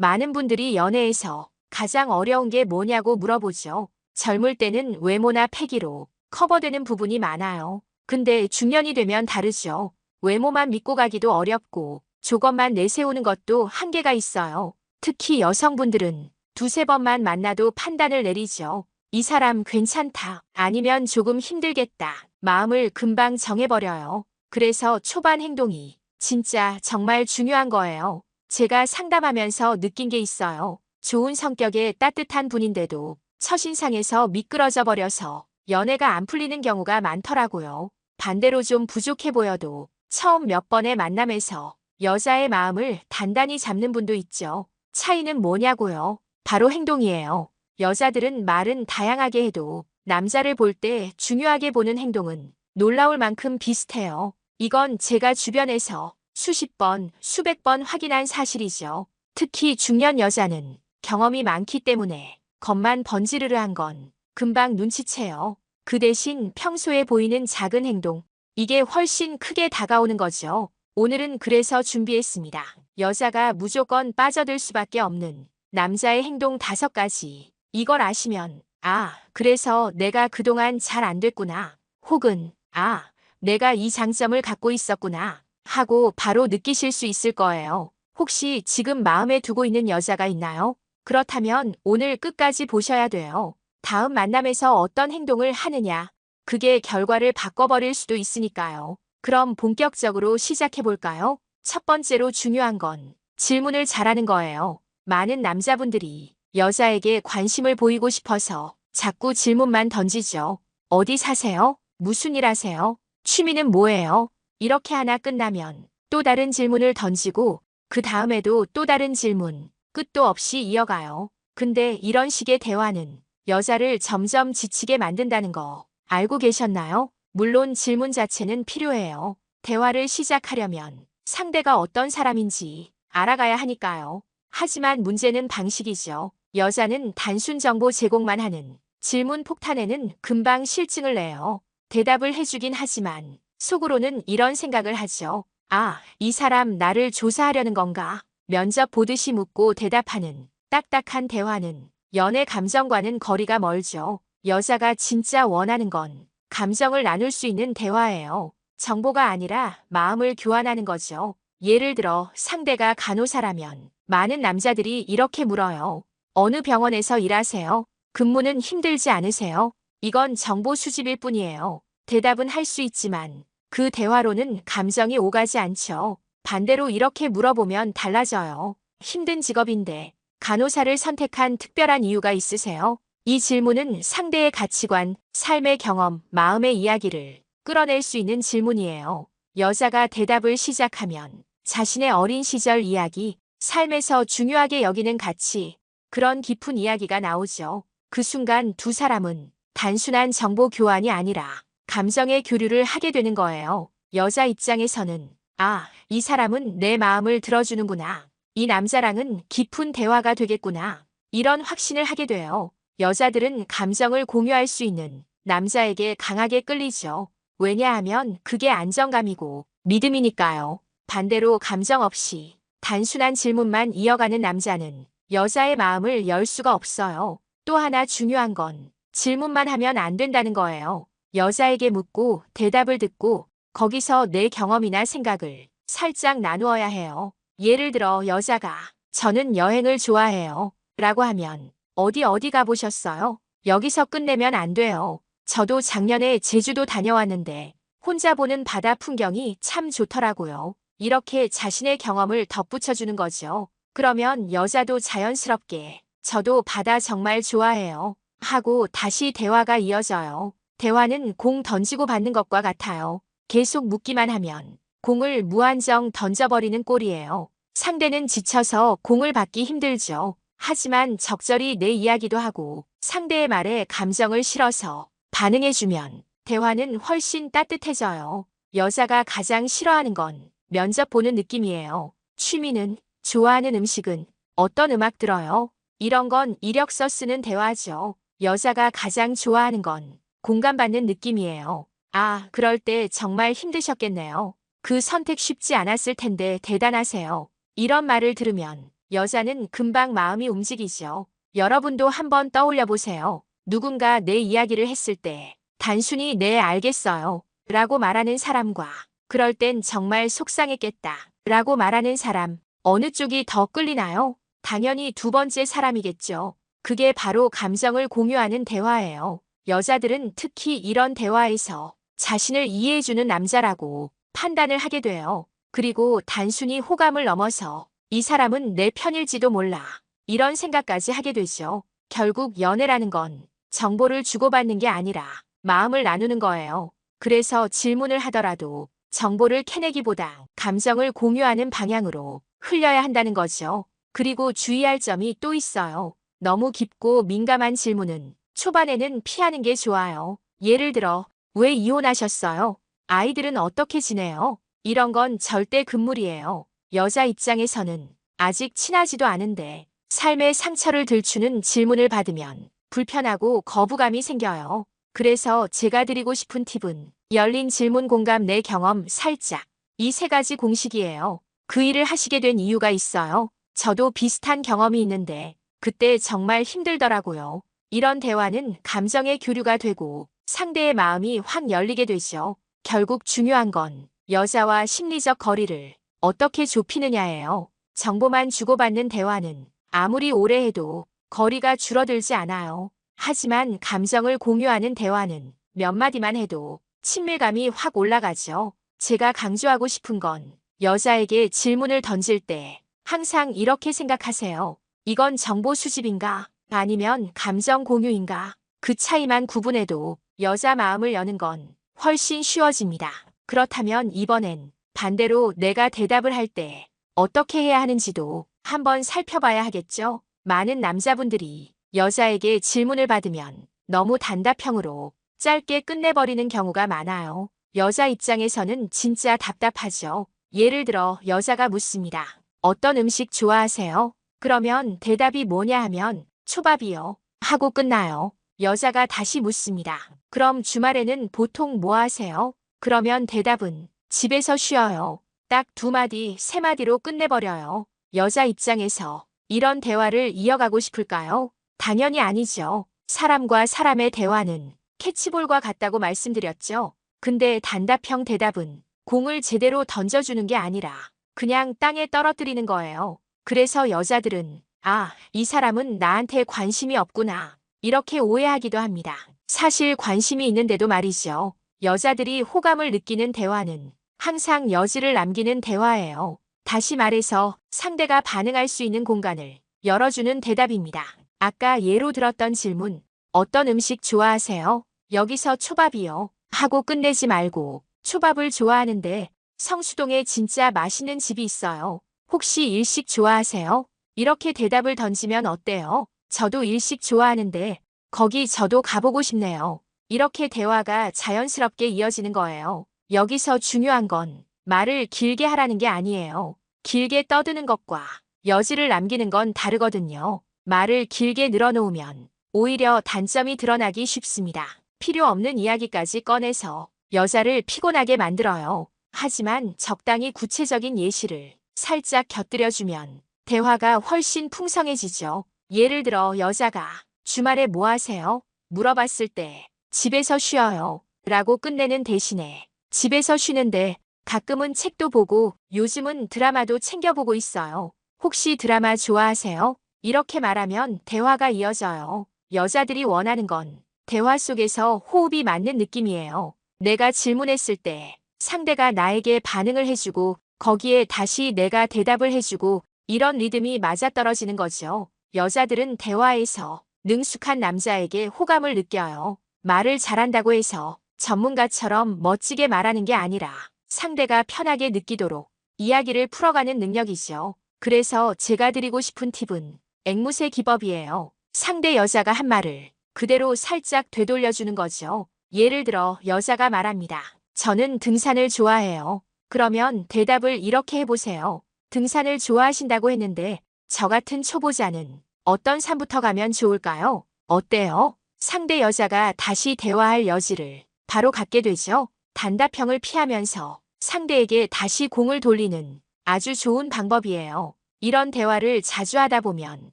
많은 분들이 연애에서 가장 어려운 게 뭐냐고 물어보죠. 젊을 때는 외모나 패기로 커버되는 부분이 많아요. 근데 중년이 되면 다르죠. 외모만 믿고 가기도 어렵고 조건만 내세우는 것도 한계가 있어요. 특히 여성분들은 두세 번만 만나도 판단을 내리죠. 이 사람 괜찮다. 아니면 조금 힘들겠다. 마음을 금방 정해버려요. 그래서 초반 행동이 진짜 정말 중요한 거예요. 제가 상담하면서 느낀 게 있어요. 좋은 성격의 따뜻한 분인데도 첫인상에서 미끄러져 버려서 연애가 안 풀리는 경우가 많더라고요. 반대로 좀 부족해 보여도 처음 몇 번의 만남에서 여자의 마음을 단단히 잡는 분도 있죠. 차이는 뭐냐고요? 바로 행동이에요. 여자들은 말은 다양하게 해도 남자를 볼 때 중요하게 보는 행동은 놀라울 만큼 비슷해요. 이건 제가 주변에서 수십 번, 수백 번 확인한 사실이죠. 특히 중년 여자는 경험이 많기 때문에 겉만 번지르르한 건 금방 눈치채요. 그 대신 평소에 보이는 작은 행동, 이게 훨씬 크게 다가오는 거죠. 오늘은 그래서 준비했습니다. 여자가 무조건 빠져들 수밖에 없는 남자의 행동 5가지. 이걸 아시면, 아, 그래서 내가 그동안 잘 안 됐구나. 혹은, 아, 내가 이 장점을 갖고 있었구나. 하고 바로 느끼실 수 있을 거예요. 혹시 지금 마음에 두고 있는 여자가 있나요? 그렇다면 오늘 끝까지 보셔야 돼요. 다음 만남에서 어떤 행동을 하느냐, 그게 결과를 바꿔버릴 수도 있으니까요. 그럼 본격적으로 시작해 볼까요? 첫 번째로 중요한 건 질문을 잘하는 거예요. 많은 남자분들이 여자에게 관심을 보이고 싶어서 자꾸 질문만 던지죠. 어디 사세요? 무슨 일 하세요? 취미는 뭐예요? 이렇게 하나 끝나면 또 다른 질문을 던지고 그 다음에도 또 다른 질문, 끝도 없이 이어가요. 근데 이런 식의 대화는 여자를 점점 지치게 만든다는 거 알고 계셨나요? 물론 질문 자체는 필요해요. 대화를 시작하려면 상대가 어떤 사람인지 알아가야 하니까요. 하지만 문제는 방식이죠. 여자는 단순 정보 제공만 하는 질문 폭탄에는 금방 실증을 내요. 대답을 해주긴 하지만 속으로는 이런 생각을 하죠. 아, 이 사람 나를 조사하려는 건가? 면접 보듯이 묻고 대답하는 딱딱한 대화는 연애 감정과는 거리가 멀죠. 여자가 진짜 원하는 건 감정을 나눌 수 있는 대화예요. 정보가 아니라 마음을 교환하는 거죠. 예를 들어 상대가 간호사라면 많은 남자들이 이렇게 물어요. 어느 병원에서 일하세요? 근무는 힘들지 않으세요? 이건 정보 수집일 뿐이에요. 대답은 할 수 있지만 그 대화로는 감정이 오가지 않죠. 반대로 이렇게 물어보면 달라져요. 힘든 직업인데 간호사를 선택한 특별한 이유가 있으세요? 이 질문은 상대의 가치관, 삶의 경험, 마음의 이야기를 끌어낼 수 있는 질문이에요. 여자가 대답을 시작하면 자신의 어린 시절 이야기, 삶에서 중요하게 여기는 가치, 그런 깊은 이야기가 나오죠. 그 순간 두 사람은 단순한 정보 교환이 아니라 감정의 교류를 하게 되는 거예요. 여자 입장에서는 아, 이 사람은 내 마음을 들어주는구나. 이 남자랑은 깊은 대화가 되겠구나. 이런 확신을 하게 돼요. 여자들은 감정을 공유할 수 있는 남자에게 강하게 끌리죠. 왜냐하면 그게 안정감이고 믿음이니까요. 반대로 감정 없이 단순한 질문만 이어가는 남자는 여자의 마음을 열 수가 없어요. 또 하나 중요한 건 질문만 하면 안 된다는 거예요. 여자에게 묻고 대답을 듣고 거기서 내 경험이나 생각을 살짝 나누어야 해요. 예를 들어 여자가 저는 여행을 좋아해요. 라고 하면 어디 가보셨어요? 여기서 끝내면 안 돼요. 저도 작년에 제주도 다녀왔는데 혼자 보는 바다 풍경이 참 좋더라고요. 이렇게 자신의 경험을 덧붙여주는 거죠. 그러면 여자도 자연스럽게 저도 바다 정말 좋아해요. 하고 다시 대화가 이어져요. 대화는 공 던지고 받는 것과 같아요. 계속 묻기만 하면 공을 무한정 던져버리는 꼴이에요. 상대는 지쳐서 공을 받기 힘들죠. 하지만 적절히 내 이야기도 하고 상대의 말에 감정을 실어서 반응해주면 대화는 훨씬 따뜻해져요. 여자가 가장 싫어하는 건 면접 보는 느낌이에요. 취미는, 좋아하는 음식은, 어떤 음악 들어요? 이런 건 이력서 쓰는 대화죠. 여자가 가장 좋아하는 건 공감받는 느낌이에요. 아, 그럴 때 정말 힘드셨겠네요. 그 선택 쉽지 않았을 텐데 대단하세요. 이런 말을 들으면 여자는 금방 마음이 움직이죠. 여러분도 한번 떠올려 보세요. 누군가 내 이야기를 했을 때 단순히 네 알겠어요 라고 말하는 사람과 그럴 땐 정말 속상했겠다 라고 말하는 사람, 어느 쪽이 더 끌리나요? 당연히 두 번째 사람이겠죠. 그게 바로 감정을 공유하는 대화예요. 여자들은 특히 이런 대화에서 자신을 이해해주는 남자라고 판단을 하게 돼요. 그리고 단순히 호감을 넘어서 이 사람은 내 편일지도 몰라. 이런 생각까지 하게 되죠. 결국 연애라는 건 정보를 주고받는 게 아니라 마음을 나누는 거예요. 그래서 질문을 하더라도 정보를 캐내기보다 감정을 공유하는 방향으로 흘려야 한다는 거죠. 그리고 주의할 점이 또 있어요. 너무 깊고 민감한 질문은 초반에는 피하는 게 좋아요. 예를 들어, 왜 이혼하셨어요? 아이들은 어떻게 지내요? 이런 건 절대 금물이에요. 여자 입장에서는 아직 친하지도 않은데 삶의 상처를 들추는 질문을 받으면 불편하고 거부감이 생겨요. 그래서 제가 드리고 싶은 팁은 열린 질문 공감 내 경험 살짝 이 세 가지 공식이에요. 그 일을 하시게 된 이유가 있어요. 저도 비슷한 경험이 있는데 그때 정말 힘들더라고요. 이런 대화는 감정의 교류가 되고 상대의 마음이 확 열리게 되죠. 결국 중요한 건 여자와 심리적 거리를 어떻게 좁히느냐예요. 정보만 주고받는 대화는 아무리 오래 해도 거리가 줄어들지 않아요. 하지만 감정을 공유하는 대화는 몇 마디만 해도 친밀감이 확 올라가죠. 제가 강조하고 싶은 건 여자에게 질문을 던질 때 항상 이렇게 생각하세요. 이건 정보 수집인가? 아니면 감정 공유인가? 그 차이만 구분해도 여자 마음을 여는 건 훨씬 쉬워집니다. 그렇다면 이번엔 반대로 내가 대답을 할 때 어떻게 해야 하는지도 한번 살펴봐야 하겠죠? 많은 남자분들이 여자에게 질문을 받으면 너무 단답형으로 짧게 끝내버리는 경우가 많아요. 여자 입장에서는 진짜 답답하죠. 예를 들어 여자가 묻습니다. 어떤 음식 좋아하세요? 그러면 대답이 뭐냐 하면 초밥이요. 하고 끝나요. 여자가 다시 묻습니다. 그럼 주말에는 보통 뭐 하세요? 그러면 대답은 집에서 쉬어요. 딱 두 마디, 세 마디로 끝내버려요. 여자 입장에서 이런 대화를 이어가고 싶을까요? 당연히 아니죠. 사람과 사람의 대화는 캐치볼과 같다고 말씀드렸죠. 근데 단답형 대답은 공을 제대로 던져주는 게 아니라 그냥 땅에 떨어뜨리는 거예요. 그래서 여자들은 아, 이 사람은 나한테 관심이 없구나. 이렇게 오해하기도 합니다. 사실 관심이 있는데도 말이죠. 여자들이 호감을 느끼는 대화는 항상 여지를 남기는 대화예요. 다시 말해서 상대가 반응할 수 있는 공간을 열어주는 대답입니다. 아까 예로 들었던 질문, 어떤 음식 좋아하세요? 여기서 초밥이요. 하고 끝내지 말고 초밥을 좋아하는데 성수동에 진짜 맛있는 집이 있어요. 혹시 일식 좋아하세요? 이렇게 대답을 던지면 어때요? 저도 일식 좋아하는데 거기 저도 가보고 싶네요. 이렇게 대화가 자연스럽게 이어지는 거예요. 여기서 중요한 건 말을 길게 하라는 게 아니에요. 길게 떠드는 것과 여지를 남기는 건 다르거든요. 말을 길게 늘어놓으면 오히려 단점이 드러나기 쉽습니다. 필요 없는 이야기까지 꺼내서 여자를 피곤하게 만들어요. 하지만 적당히 구체적인 예시를 살짝 곁들여주면 대화가 훨씬 풍성해지죠. 예를 들어 여자가 주말에 뭐 하세요? 물어봤을 때 집에서 쉬어요. 라고 끝내는 대신에 집에서 쉬는데 가끔은 책도 보고 요즘은 드라마도 챙겨보고 있어요. 혹시 드라마 좋아하세요? 이렇게 말하면 대화가 이어져요. 여자들이 원하는 건 대화 속에서 호흡이 맞는 느낌이에요. 내가 질문했을 때 상대가 나에게 반응을 해주고 거기에 다시 내가 대답을 해주고 이런 리듬이 맞아떨어지는 거죠. 여자들은 대화에서 능숙한 남자에게 호감을 느껴요. 말을 잘한다고 해서 전문가처럼 멋지게 말하는 게 아니라 상대가 편하게 느끼도록 이야기를 풀어가는 능력이죠. 그래서 제가 드리고 싶은 팁은 앵무새 기법이에요. 상대 여자가 한 말을 그대로 살짝 되돌려주는 거죠. 예를 들어 여자가 말합니다. 저는 등산을 좋아해요. 그러면 대답을 이렇게 해보세요. 등산을 좋아하신다고 했는데 저 같은 초보자는 어떤 산부터 가면 좋을까요? 어때요? 상대 여자가 다시 대화할 여지를 바로 갖게 되죠. 단답형을 피하면서 상대에게 다시 공을 돌리는 아주 좋은 방법이에요. 이런 대화를 자주 하다 보면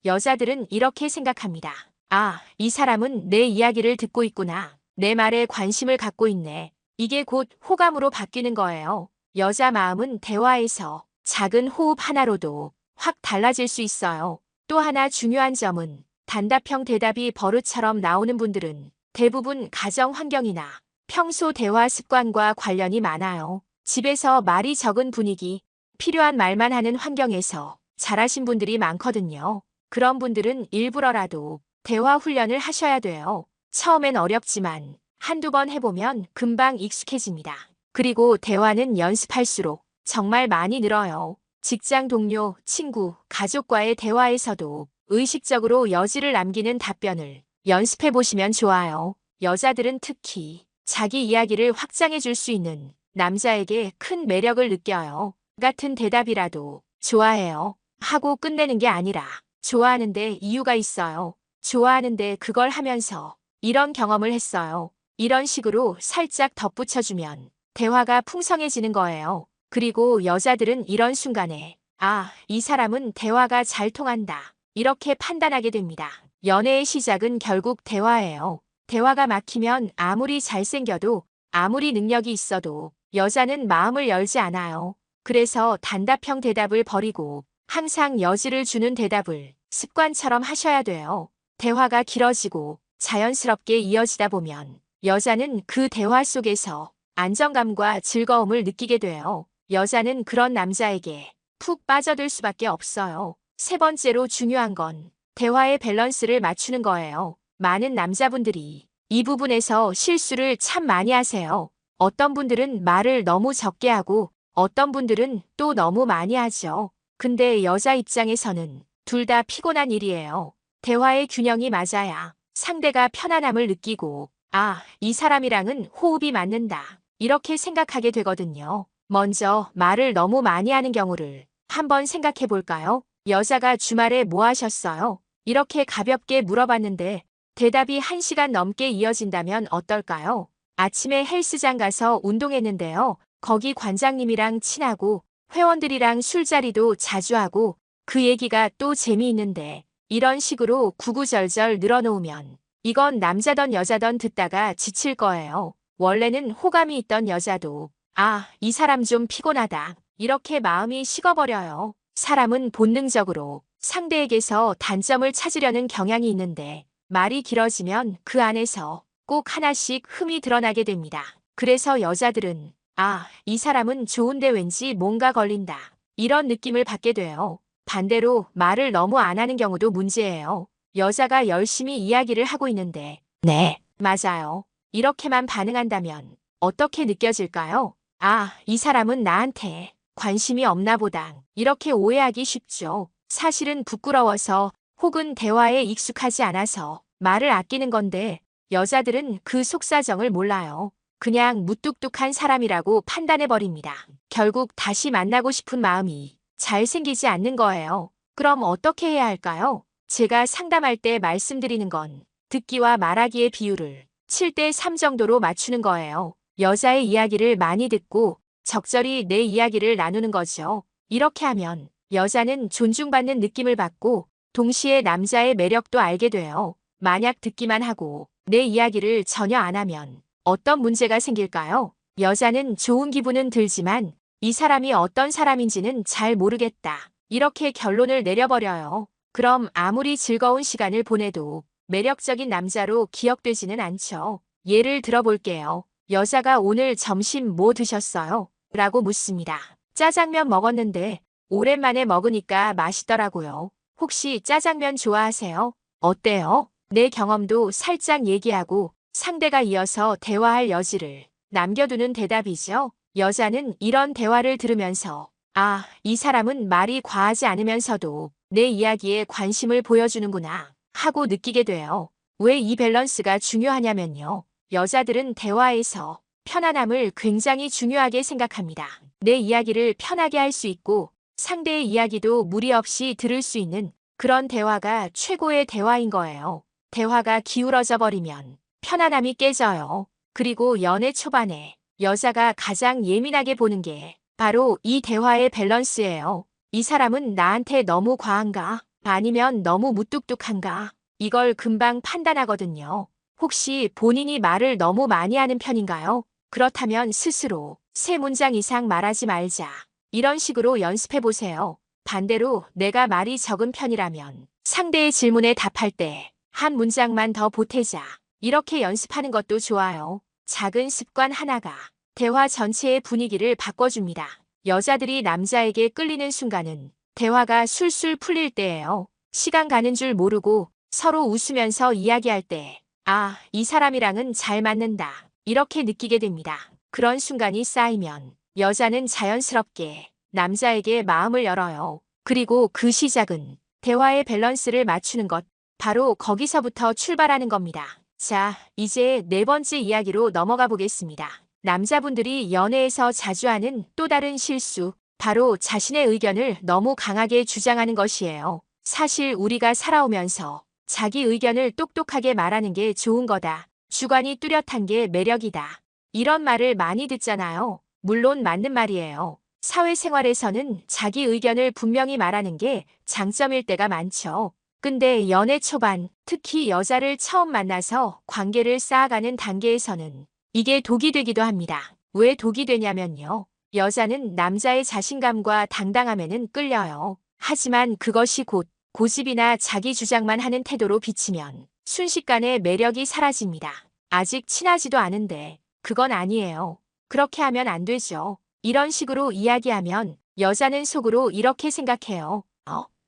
여자들은 이렇게 생각합니다. 아, 이 사람은 내 이야기를 듣고 있구나. 내 말에 관심을 갖고 있네. 이게 곧 호감으로 바뀌는 거예요. 여자 마음은 대화에서 작은 호흡 하나로도 확 달라질 수 있어요. 또 하나 중요한 점은 단답형 대답이 버릇처럼 나오는 분들은 대부분 가정 환경이나 평소 대화 습관과 관련이 많아요. 집에서 말이 적은 분위기, 필요한 말만 하는 환경에서 자라신 분들이 많거든요. 그런 분들은 일부러라도 대화 훈련을 하셔야 돼요. 처음엔 어렵지만 한두 번 해보면 금방 익숙해집니다. 그리고 대화는 연습할수록 정말 많이 늘어요. 직장 동료, 친구, 가족과의 대화에서도 의식적으로 여지를 남기는 답변을 연습해 보시면 좋아요. 여자들은 특히 자기 이야기를 확장해 줄 수 있는 남자에게 큰 매력을 느껴요. 같은 대답이라도 좋아해요 하고 끝내는 게 아니라 좋아하는데 이유가 있어요. 좋아하는데 그걸 하면서 이런 경험을 했어요. 이런 식으로 살짝 덧붙여주면 대화가 풍성해지는 거예요. 그리고 여자들은 이런 순간에 아, 이 사람은 대화가 잘 통한다. 이렇게 판단하게 됩니다. 연애의 시작은 결국 대화예요. 대화가 막히면 아무리 잘생겨도 아무리 능력이 있어도 여자는 마음을 열지 않아요. 그래서 단답형 대답을 버리고 항상 여지를 주는 대답을 습관처럼 하셔야 돼요. 대화가 길어지고 자연스럽게 이어지다 보면 여자는 그 대화 속에서 안정감과 즐거움을 느끼게 돼요. 여자는 그런 남자에게 푹 빠져들 수밖에 없어요. 세 번째로 중요한 건 대화의 밸런스를 맞추는 거예요. 많은 남자분들이 이 부분에서 실수를 참 많이 하세요. 어떤 분들은 말을 너무 적게 하고 어떤 분들은 또 너무 많이 하죠. 근데 여자 입장에서는 둘 다 피곤한 일이에요. 대화의 균형이 맞아야 상대가 편안함을 느끼고 아, 이 사람이랑은 호흡이 맞는다. 이렇게 생각하게 되거든요. 먼저 말을 너무 많이 하는 경우를 한번 생각해 볼까요? 여자가 주말에 뭐 하셨어요? 이렇게 가볍게 물어봤는데 대답이 1시간 넘게 이어진다면 어떨까요? 아침에 헬스장 가서 운동했는데요. 거기 관장님이랑 친하고 회원들이랑 술자리도 자주 하고 그 얘기가 또 재미있는데 이런 식으로 구구절절 늘어놓으면 이건 남자던 여자던 듣다가 지칠 거예요. 원래는 호감이 있던 여자도 아, 이 사람 좀 피곤하다. 이렇게 마음이 식어버려요. 사람은 본능적으로 상대에게서 단점을 찾으려는 경향이 있는데 말이 길어지면 그 안에서 꼭 하나씩 흠이 드러나게 됩니다. 그래서 여자들은 아, 이 사람은 좋은데 왠지 뭔가 걸린다. 이런 느낌을 받게 돼요. 반대로 말을 너무 안 하는 경우도 문제예요. 여자가 열심히 이야기를 하고 있는데 네, 맞아요. 이렇게만 반응한다면 어떻게 느껴질까요? 아, 이 사람은 나한테 관심이 없나 보다. 이렇게 오해하기 쉽죠. 사실은 부끄러워서 혹은 대화에 익숙하지 않아서 말을 아끼는 건데 여자들은 그 속사정을 몰라요. 그냥 무뚝뚝한 사람이라고 판단해버립니다. 결국 다시 만나고 싶은 마음이 잘 생기지 않는 거예요. 그럼 어떻게 해야 할까요? 제가 상담할 때 말씀드리는 건 듣기와 말하기의 비율을 7대3 정도로 맞추는 거예요. 여자의 이야기를 많이 듣고 적절히 내 이야기를 나누는 거죠. 이렇게 하면 여자는 존중받는 느낌을 받고 동시에 남자의 매력도 알게 돼요. 만약 듣기만 하고 내 이야기를 전혀 안 하면 어떤 문제가 생길까요? 여자는 좋은 기분은 들지만 이 사람이 어떤 사람인지는 잘 모르겠다. 이렇게 결론을 내려버려요. 그럼 아무리 즐거운 시간을 보내도 매력적인 남자로 기억되지는 않죠. 예를 들어볼게요. 여자가 오늘 점심 뭐 드셨어요? 라고 묻습니다. 짜장면 먹었는데 오랜만에 먹으니까 맛있더라고요. 혹시 짜장면 좋아하세요? 어때요? 내 경험도 살짝 얘기하고 상대가 이어서 대화할 여지를 남겨두는 대답이죠. 여자는 이런 대화를 들으면서 아, 이 사람은 말이 과하지 않으면서도 내 이야기에 관심을 보여주는구나 하고 느끼게 돼요. 왜 이 밸런스가 중요하냐면요. 여자들은 대화에서 편안함을 굉장히 중요하게 생각합니다. 내 이야기를 편하게 할 수 있고 상대의 이야기도 무리 없이 들을 수 있는 그런 대화가 최고의 대화인 거예요. 대화가 기울어져 버리면 편안함이 깨져요. 그리고 연애 초반에 여자가 가장 예민하게 보는 게 바로 이 대화의 밸런스예요. 이 사람은 나한테 너무 과한가? 아니면 너무 무뚝뚝한가? 이걸 금방 판단하거든요. 혹시 본인이 말을 너무 많이 하는 편인가요? 그렇다면 스스로 3문장 이상 말하지 말자. 이런 식으로 연습해 보세요. 반대로 내가 말이 적은 편이라면 상대의 질문에 답할 때 한 문장만 더 보태자. 이렇게 연습하는 것도 좋아요. 작은 습관 하나가 대화 전체의 분위기를 바꿔줍니다. 여자들이 남자에게 끌리는 순간은 대화가 술술 풀릴 때예요. 시간 가는 줄 모르고 서로 웃으면서 이야기할 때, 아, 이 사람이랑은 잘 맞는다. 이렇게 느끼게 됩니다. 그런 순간이 쌓이면 여자는 자연스럽게 남자에게 마음을 열어요. 그리고 그 시작은 대화의 밸런스를 맞추는 것, 바로 거기서부터 출발하는 겁니다. 자, 이제 4번째 이야기로 넘어가 보겠습니다. 남자분들이 연애에서 자주 하는 또 다른 실수, 바로 자신의 의견을 너무 강하게 주장하는 것이에요. 사실 우리가 살아오면서 자기 의견을 똑똑하게 말하는 게 좋은 거다. 주관이 뚜렷한 게 매력이다. 이런 말을 많이 듣잖아요. 물론 맞는 말이에요. 사회생활에서는 자기 의견을 분명히 말하는 게 장점일 때가 많죠. 근데 연애 초반, 특히 여자를 처음 만나서 관계를 쌓아가는 단계에서는 이게 독이 되기도 합니다. 왜 독이 되냐면요. 여자는 남자의 자신감과 당당함에는 끌려요. 하지만 그것이 곧 고집이나 자기 주장만 하는 태도로 비치면 순식간에 매력이 사라집니다. 아직 친하지도 않은데 그건 아니에요. 그렇게 하면 안 되죠. 이런 식으로 이야기하면 여자는 속으로 이렇게 생각해요.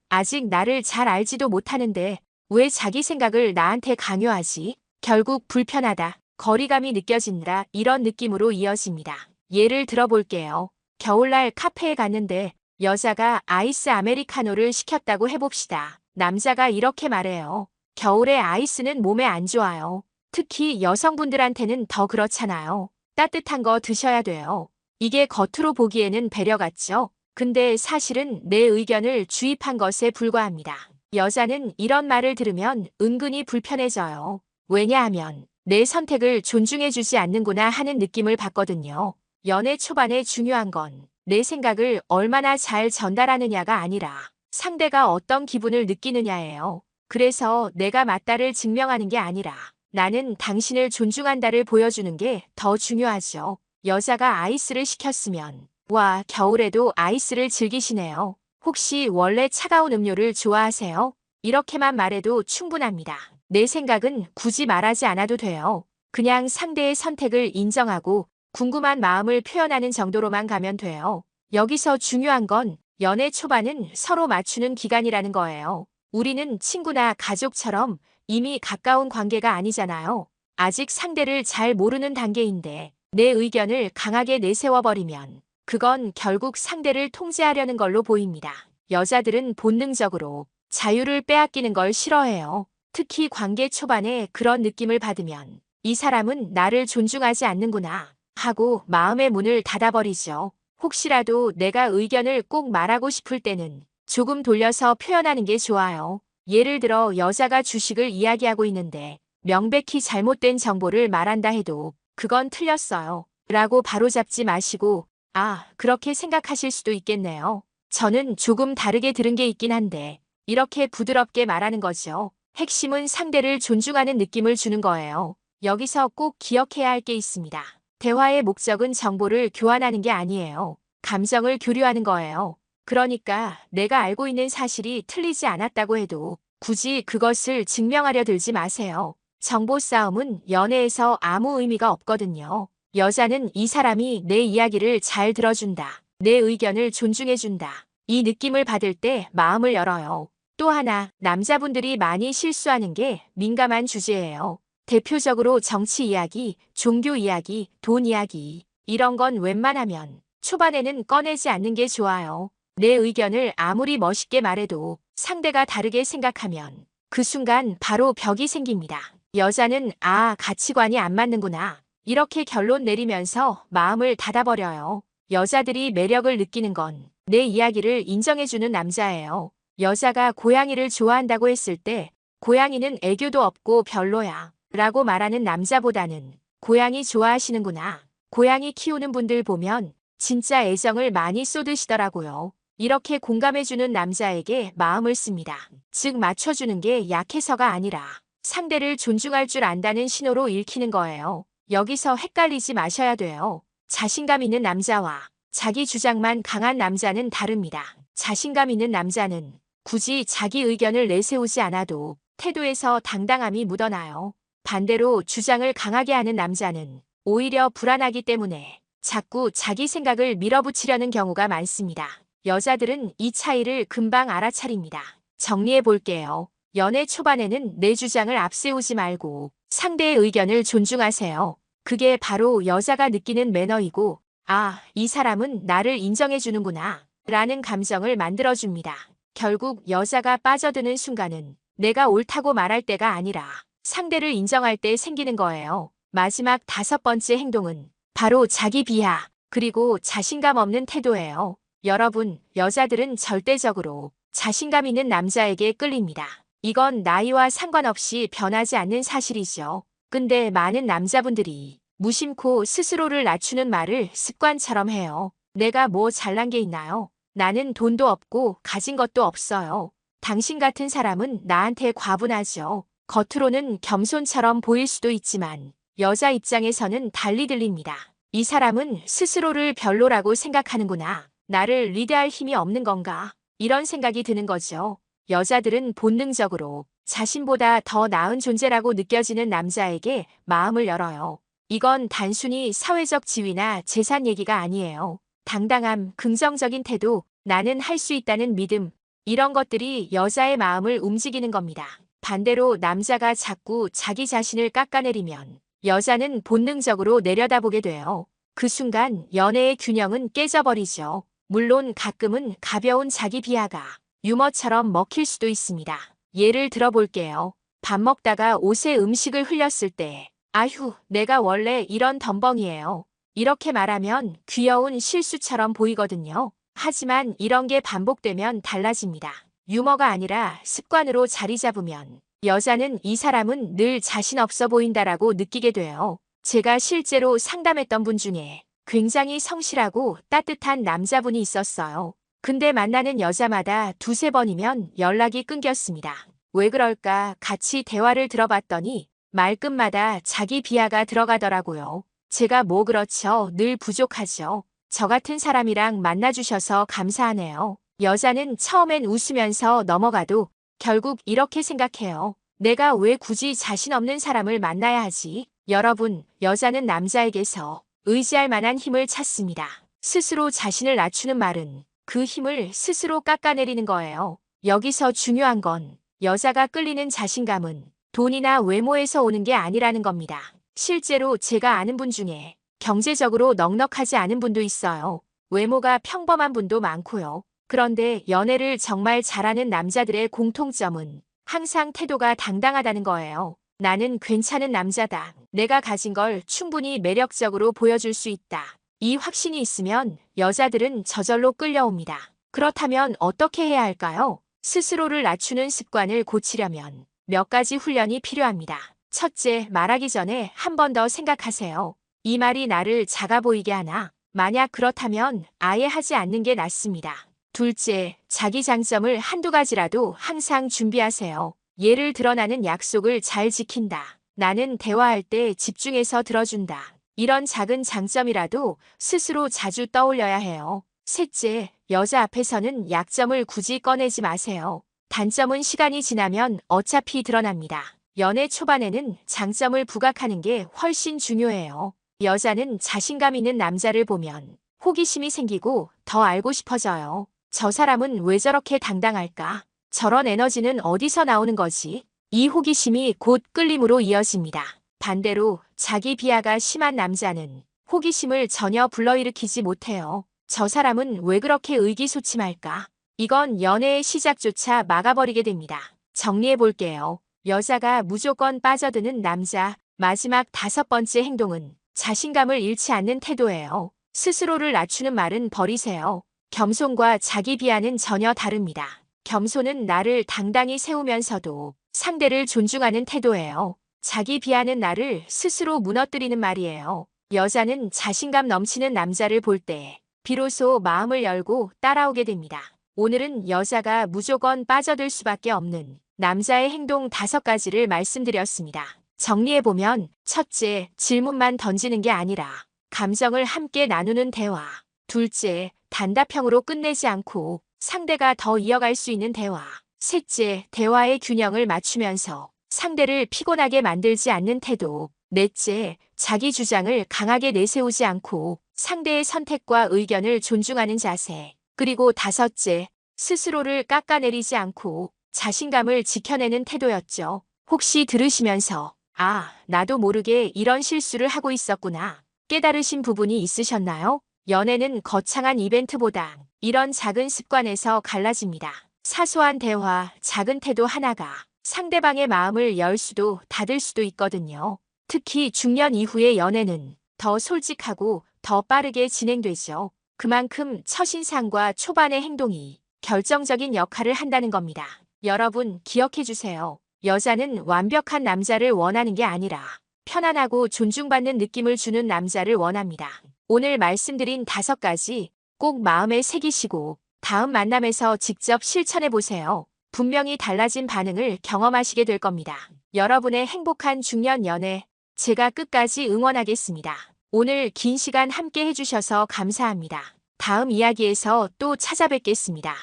아직 나를 잘 알지도 못하는데 왜 자기 생각을 나한테 강요하지? 결국 불편하다. 거리감이 느껴진다. 이런 느낌으로 이어집니다. 예를 들어볼게요. 겨울날 카페에 갔는데 여자가 아이스 아메리카노를 시켰다고 해봅시다. 남자가 이렇게 말해요. 겨울에 아이스는 몸에 안 좋아요. 특히 여성분들한테는 더 그렇잖아요. 따뜻한 거 드셔야 돼요. 이게 겉으로 보기에는 배려 같죠? 근데 사실은 내 의견을 주입한 것에 불과합니다. 여자는 이런 말을 들으면 은근히 불편해져요. 왜냐하면 내 선택을 존중해주지 않는구나 하는 느낌을 받거든요. 연애 초반에 중요한 건 내 생각을 얼마나 잘 전달하느냐가 아니라 상대가 어떤 기분을 느끼느냐예요. 그래서 내가 맞다를 증명하는 게 아니라 나는 당신을 존중한다를 보여주는 게 더 중요하죠. 여자가 아이스를 시켰으면 와, 겨울에도 아이스를 즐기시네요. 혹시 원래 차가운 음료를 좋아하세요? 이렇게만 말해도 충분합니다. 내 생각은 굳이 말하지 않아도 돼요. 그냥 상대의 선택을 인정하고 궁금한 마음을 표현하는 정도로만 가면 돼요. 여기서 중요한 건 연애 초반은 서로 맞추는 기간이라는 거예요. 우리는 친구나 가족처럼 이미 가까운 관계가 아니잖아요. 아직 상대를 잘 모르는 단계인데 내 의견을 강하게 내세워버리면 그건 결국 상대를 통제하려는 걸로 보입니다. 여자들은 본능적으로 자유를 빼앗기는 걸 싫어해요. 특히 관계 초반에 그런 느낌을 받으면 이 사람은 나를 존중하지 않는구나 하고 마음의 문을 닫아버리죠. 혹시라도 내가 의견을 꼭 말하고 싶을 때는 조금 돌려서 표현하는 게 좋아요. 예를 들어 여자가 주식을 이야기하고 있는데 명백히 잘못된 정보를 말한다 해도 그건 틀렸어요. 라고 바로잡지 마시고 아, 그렇게 생각하실 수도 있겠네요. 저는 조금 다르게 들은 게 있긴 한데 이렇게 부드럽게 말하는 거죠. 핵심은 상대를 존중하는 느낌을 주는 거예요. 여기서 꼭 기억해야 할 게 있습니다. 대화의 목적은 정보를 교환하는 게 아니에요. 감정을 교류하는 거예요. 그러니까 내가 알고 있는 사실이 틀리지 않았다고 해도 굳이 그것을 증명하려 들지 마세요. 정보 싸움은 연애에서 아무 의미가 없거든요. 여자는 이 사람이 내 이야기를 잘 들어준다. 내 의견을 존중해준다. 이 느낌을 받을 때 마음을 열어요. 또 하나, 남자분들이 많이 실수하는 게 민감한 주제예요. 대표적으로 정치 이야기, 종교 이야기, 돈 이야기. 이런 건 웬만하면 초반에는 꺼내지 않는 게 좋아요. 내 의견을 아무리 멋있게 말해도 상대가 다르게 생각하면 그 순간 바로 벽이 생깁니다. 여자는 아, 가치관이 안 맞는구나. 이렇게 결론 내리면서 마음을 닫아버려요. 여자들이 매력을 느끼는 건 내 이야기를 인정해주는 남자예요. 여자가 고양이를 좋아한다고 했을 때 고양이는 애교도 없고 별로야 라고 말하는 남자보다는 고양이 좋아하시는구나. 고양이 키우는 분들 보면 진짜 애정을 많이 쏟으시더라고요. 이렇게 공감해주는 남자에게 마음을 씁니다. 즉 맞춰주는 게 약해서가 아니라 상대를 존중할 줄 안다는 신호로 읽히는 거예요. 여기서 헷갈리지 마셔야 돼요. 자신감 있는 남자와 자기 주장만 강한 남자는 다릅니다. 자신감 있는 남자는 굳이 자기 의견을 내세우지 않아도 태도에서 당당함이 묻어나요. 반대로 주장을 강하게 하는 남자는 오히려 불안하기 때문에 자꾸 자기 생각을 밀어붙이려는 경우가 많습니다. 여자들은 이 차이를 금방 알아차립니다. 정리해 볼게요. 연애 초반에는 내 주장을 앞세우지 말고 상대의 의견을 존중하세요. 그게 바로 여자가 느끼는 매너이고, 아, 이 사람은 나를 인정해 주는구나 라는 감정을 만들어줍니다. 결국 여자가 빠져드는 순간은 내가 옳다고 말할 때가 아니라 상대를 인정할 때 생기는 거예요. 마지막 5번째 행동은 바로 자기 비하, 그리고 자신감 없는 태도예요. 여러분, 여자들은 절대적으로 자신감 있는 남자에게 끌립니다. 이건 나이와 상관없이 변하지 않는 사실이죠. 근데 많은 남자분들이 무심코 스스로를 낮추는 말을 습관처럼 해요. 내가 뭐 잘난 게 있나요? 나는 돈도 없고 가진 것도 없어요. 당신 같은 사람은 나한테 과분하죠. 겉으로는 겸손처럼 보일 수도 있지만 여자 입장에서는 달리 들립니다. 이 사람은 스스로를 별로라고 생각하는구나. 나를 리드할 힘이 없는 건가? 이런 생각이 드는 거죠. 여자들은 본능적으로 자신보다 더 나은 존재라고 느껴지는 남자에게 마음을 열어요. 이건 단순히 사회적 지위나 재산 얘기가 아니에요. 당당함, 긍정적인 태도, 나는 할 수 있다는 믿음, 이런 것들이 여자의 마음을 움직이는 겁니다. 반대로 남자가 자꾸 자기 자신을 깎아내리면 여자는 본능적으로 내려다보게 돼요. 그 순간 연애의 균형은 깨져버리죠. 물론 가끔은 가벼운 자기 비하가 유머처럼 먹힐 수도 있습니다. 예를 들어볼게요. 밥 먹다가 옷에 음식을 흘렸을 때, 아휴, 내가 원래 이런 덤벙이에요. 이렇게 말하면 귀여운 실수처럼 보이거든요. 하지만 이런 게 반복되면 달라집니다. 유머가 아니라 습관으로 자리 잡으면 여자는 이 사람은 늘 자신 없어 보인다라고 느끼게 돼요. 제가 실제로 상담했던 분 중에 굉장히 성실하고 따뜻한 남자분이 있었어요. 근데 만나는 여자마다 2~3번이면 연락이 끊겼습니다. 왜 그럴까 같이 대화를 들어봤더니 말끝마다 자기 비하가 들어가더라고요. 제가 뭐 그렇죠. 늘 부족하죠. 저 같은 사람이랑 만나주셔서 감사하네요. 여자는 처음엔 웃으면서 넘어가도 결국 이렇게 생각해요. 내가 왜 굳이 자신 없는 사람을 만나야 하지? 여러분, 여자는 남자에게서 의지할 만한 힘을 찾습니다. 스스로 자신을 낮추는 말은 그 힘을 스스로 깎아내리는 거예요. 여기서 중요한 건 여자가 끌리는 자신감은 돈이나 외모에서 오는 게 아니라는 겁니다. 실제로 제가 아는 분 중에 경제적으로 넉넉하지 않은 분도 있어요. 외모가 평범한 분도 많고요. 그런데 연애를 정말 잘하는 남자들의 공통점은 항상 태도가 당당하다는 거예요. 나는 괜찮은 남자다. 내가 가진 걸 충분히 매력적으로 보여줄 수 있다. 이 확신이 있으면 여자들은 저절로 끌려옵니다. 그렇다면 어떻게 해야 할까요? 스스로를 낮추는 습관을 고치려면 몇 가지 훈련이 필요합니다. 첫째, 말하기 전에 한 번 더 생각하세요. 이 말이 나를 작아 보이게 하나? 만약 그렇다면 아예 하지 않는 게 낫습니다. 둘째, 자기 장점을 한두 가지라도 항상 준비하세요. 예를 들어 나는 약속을 잘 지킨다. 나는 대화할 때 집중해서 들어준다. 이런 작은 장점이라도 스스로 자주 떠올려야 해요. 셋째, 여자 앞에서는 약점을 굳이 꺼내지 마세요. 단점은 시간이 지나면 어차피 드러납니다. 연애 초반에는 장점을 부각하는 게 훨씬 중요해요. 여자는 자신감 있는 남자를 보면 호기심이 생기고 더 알고 싶어져요. 저 사람은 왜 저렇게 당당할까? 저런 에너지는 어디서 나오는 거지? 이 호기심이 곧 끌림으로 이어집니다. 반대로 자기 비하가 심한 남자는 호기심을 전혀 불러일으키지 못해요. 저 사람은 왜 그렇게 의기소침할까? 이건 연애의 시작조차 막아버리게 됩니다. 정리해 볼게요. 여자가 무조건 빠져드는 남자, 마지막 5번째 행동은 자신감을 잃지 않는 태도예요. 스스로를 낮추는 말은 버리세요. 겸손과 자기 비하는 전혀 다릅니다. 겸손은 나를 당당히 세우면서도 상대를 존중하는 태도예요. 자기 비하는 나를 스스로 무너뜨리는 말이에요. 여자는 자신감 넘치는 남자를 볼 때 비로소 마음을 열고 따라오게 됩니다. 오늘은 여자가 무조건 빠져들 수밖에 없는 남자의 행동 5가지를 말씀드렸습니다. 정리해보면 첫째, 질문만 던지는 게 아니라 감정을 함께 나누는 대화. 둘째, 단답형으로 끝내지 않고 상대가 더 이어갈 수 있는 대화. 셋째, 대화의 균형을 맞추면서 상대를 피곤하게 만들지 않는 태도. 넷째, 자기 주장을 강하게 내세우지 않고 상대의 선택과 의견을 존중하는 자세. 그리고 다섯째, 스스로를 깎아내리지 않고 자신감을 지켜내는 태도였죠. 혹시 들으시면서 아, 나도 모르게 이런 실수를 하고 있었구나 깨달으신 부분이 있으셨나요? 연애는 거창한 이벤트보다 이런 작은 습관에서 갈라집니다. 사소한 대화, 작은 태도 하나가 상대방의 마음을 열 수도 닫을 수도 있거든요. 특히 중년 이후의 연애는 더 솔직하고 더 빠르게 진행되죠. 그만큼 첫인상과 초반의 행동이 결정적인 역할을 한다는 겁니다. 여러분 기억해 주세요. 여자는 완벽한 남자를 원하는 게 아니라 편안하고 존중받는 느낌을 주는 남자를 원합니다. 오늘 말씀드린 5가지 꼭 마음에 새기시고 다음 만남에서 직접 실천해 보세요. 분명히 달라진 반응을 경험하시게 될 겁니다. 여러분의 행복한 중년 연애 제가 끝까지 응원하겠습니다. 오늘 긴 시간 함께 해주셔서 감사합니다. 다음 이야기에서 또 찾아뵙겠습니다.